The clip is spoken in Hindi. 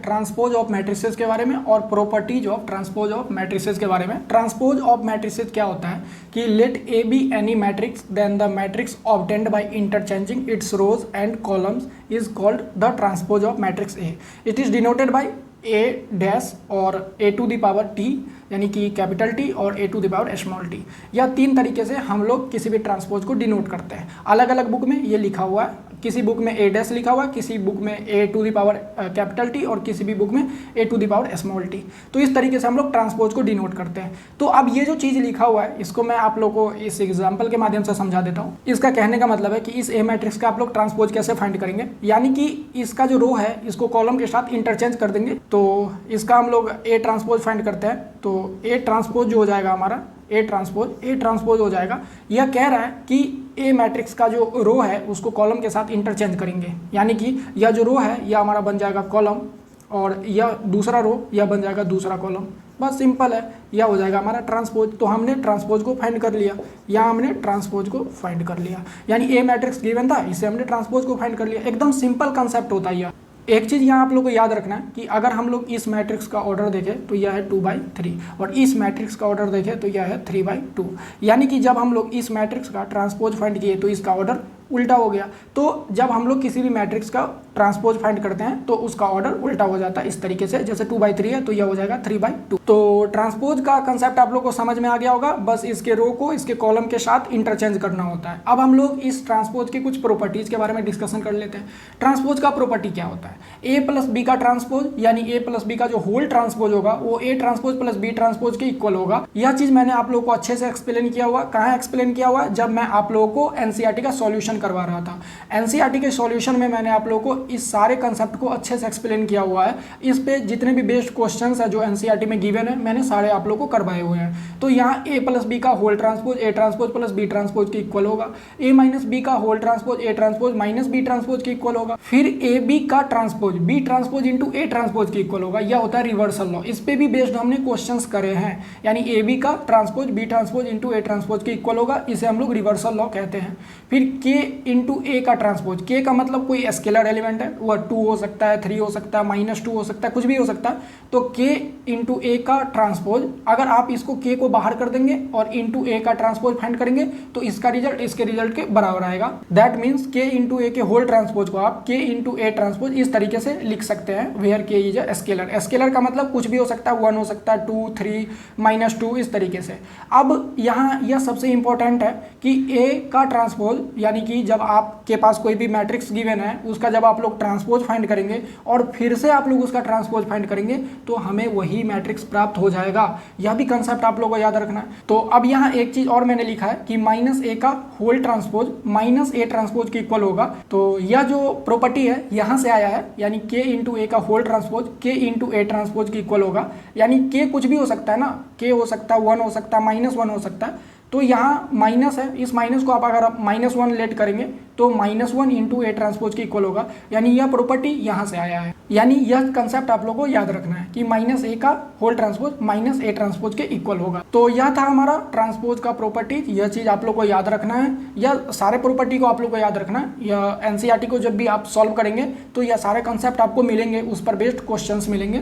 ट्रांसपोज ऑफ मैट्रिसेस के बारे में और properties of transpose of matrices के बारे में। ट्रांसपोज ऑफ मैट्रिसेस क्या होता है कि let A be any matrix then the matrix obtained by interchanging its rows and columns is called the transpose of matrix A. It is denoted by A dash और A to the power T यानी कि कैपिटल टी और A to the power small T. या तीन तरीके से हम लोग किसी भी ट्रांसपोज को डिनोट करते हैं। अलग अलग बुक में ये लिखा हुआ है, किसी बुक में ए डैश लिखा हुआ है, किसी बुक में A to the power capital T और किसी भी बुक में A to the power small T. तो इस तरीके से हम लोग ट्रांसपोज को डिनोट करते हैं। तो अब ये जो चीज़ लिखा हुआ है इसको मैं आप लोग को इस एग्जाम्पल के माध्यम से समझा देता हूँ। इसका कहने का मतलब है कि इस ए मैट्रिक्स का आप लोग ट्रांसपोज कैसे फाइंड करेंगे, यानी कि इसका जो रो है इसको कॉलम के साथ इंटरचेंज कर देंगे। तो इसका हम लोग ए ट्रांसपोज फाइंड करते हैं। तो ए ट्रांसपोज जो हो जाएगा हमारा ए ट्रांसपोज हो जाएगा। यह कह रहा है कि ए मैट्रिक्स का जो रो है उसको कॉलम के साथ इंटरचेंज करेंगे, यानी कि यह जो रो है यह हमारा बन जाएगा कॉलम और यह दूसरा रो यह बन जाएगा दूसरा कॉलम। बस सिंपल है, यह हो जाएगा हमारा ट्रांसपोज। तो हमने ट्रांसपोज को फाइंड कर लिया, यहाँ हमने ट्रांसपोज को फाइंड कर लिया, यानी ए मैट्रिक्स गिवन था इसे हमने ट्रांसपोज को फाइंड कर लिया। एकदम सिंपल कंसेप्ट होता है यह। एक चीज़ यहाँ आप लोग को याद रखना है कि अगर हम लोग इस मैट्रिक्स का ऑर्डर देखें तो यह है 2/3 और इस मैट्रिक्स का ऑर्डर देखें तो यह है 3/2, यानी कि जब हम लोग इस मैट्रिक्स का ट्रांसपोज फाइंड किए तो इसका ऑर्डर उल्टा हो गया। तो जब हम लोग किसी भी मैट्रिक्स का ट्रांसपोज फाइंड करते हैं तो उसका ऑर्डर उल्टा हो जाता है इस तरीके से, जैसे 2/3 है तो यह हो जाएगा 3/2। तो ट्रांसपोज का कंसेप्ट आप लोग को समझ में आ गया होगा। बस इसके रो को इसके कॉलम के साथ इंटरचेंज करना होता है। अब हम लोग इस ट्रांसपोज की कुछ प्रॉपर्टीज के बारे में डिस्कशन कर लेते हैं। ट्रांसपोज का प्रॉपर्टी क्या होता है, ए प्लस बी का ट्रांसपोज यानी ए प्लस बी का जो होल ट्रांसपोज होगा वो A transpose plus B transpose के इक्वल होगा। यह चीज मैंने आप लोगों को अच्छे से एक्सप्लेन किया हुआ। कहाँ एक्सप्लेन किया हुआ? जब मैं आप लोगों को एनसीईआरटी का सॉल्यूशन करवा रहा था। एनसीईआरटी के सॉल्यूशन में मैंने आप लोगों को इस सारे कंसेप्ट को अच्छे से एक्सप्लेन किया हुआ है। इस पे जितने भी बेस्ड क्वेश्चंस है जो एनसीईआरटी में गिवन है मैंने सारे आप लोगों को करवाए हुए हैं। तो यहाँ ए प्लस बी का whole transpose A transpose plus B transpose के इक्वल होगा। ए माइनस बी का whole transpose A transpose minus B transpose के इक्वल होगा। फिर ए बी का transpose B transpose into A transpose के इक्वल होगा। यह होता है रिवर्सल लॉ। इस पे भी बेस्ड हमने क्वेश्चंस करे हैं, यानी ए बी का transpose B transpose into A transpose के इक्वल होगा। इसे हम लोग रिवर्सल लॉ कहते हैं। फिर के इंटू ए का ट्रांसपोज, के का मतलब कोई स्केलर एलिमेंट है, वह 2 हो सकता है, 3 हो सकता है, -2 हो सकता है, कुछ भी हो सकता है। तो के इंटू ए का ट्रांसपोज, अगर आप इसको के को बाहर कर देंगे और इंटू ए का ट्रांसपोज फाइंड करेंगे तो इसका रिजल्ट इसके रिजल्ट के बराबर आएगा। दैट मीन्स के इंटू ए के होल ट्रांसपोज को आप के इंटू ए ट्रांसपोज इस तरीके से लिख सकते हैं, वेयर के इज अ स्केलर। स्केलर का मतलब कुछ भी हो सकता है, 1 हो सकता है, 2, 3, -2 इस तरीके से। अब यहाँ यह सबसे इंपॉर्टेंट है कि ए का ट्रांसपोज, यानी कि जब आपके पास कोई भी मैट्रिक्स गिवन है उसका जब आप लोग ट्रांसपोज फाइंड करेंगे और फिर से आप लोग उसका ट्रांसपोज फाइंड करेंगे तो हमें वही मैट्रिक्स प्राप्त हो जाएगा। यह भी कंसेप्ट आप लोगों को याद रखना है। तो अब यहाँ एक चीज और मैंने लिखा है कि माइनस ए का whole transpose minus A transpose के इक्वल होगा। तो यह जो प्रॉपर्टी है यहाँ से आया है, यानी के इंटू ए का होल ट्रांसपोज के इंटू ए ट्रांसपोज के इक्वल होगा। यानी के कुछ भी हो सकता है ना, के हो सकता है, 1 हो सकता है, -1 हो सकता है। तो यहाँ माइनस है, इस माइनस को आप अगर आप -1 लेट करेंगे तो -1 इंटू ए ट्रांसपोज के इक्वल होगा। यानी यह प्रॉपर्टी यहाँ से आया है। यानी यह कंसेप्ट आप लोगों को याद रखना है कि माइनस ए का whole transpose minus A transpose के इक्वल होगा। तो यह था हमारा ट्रांसपोज का प्रॉपर्टी। यह चीज़ आप लोग को याद रखना है, यह सारे प्रॉपर्टी को आप लोग को याद रखना है। यह एनसीईआरटी को जब भी आप सॉल्व करेंगे तो यह सारे कंसेप्ट आपको मिलेंगे, उस पर बेस्ड क्वेश्चंस मिलेंगे।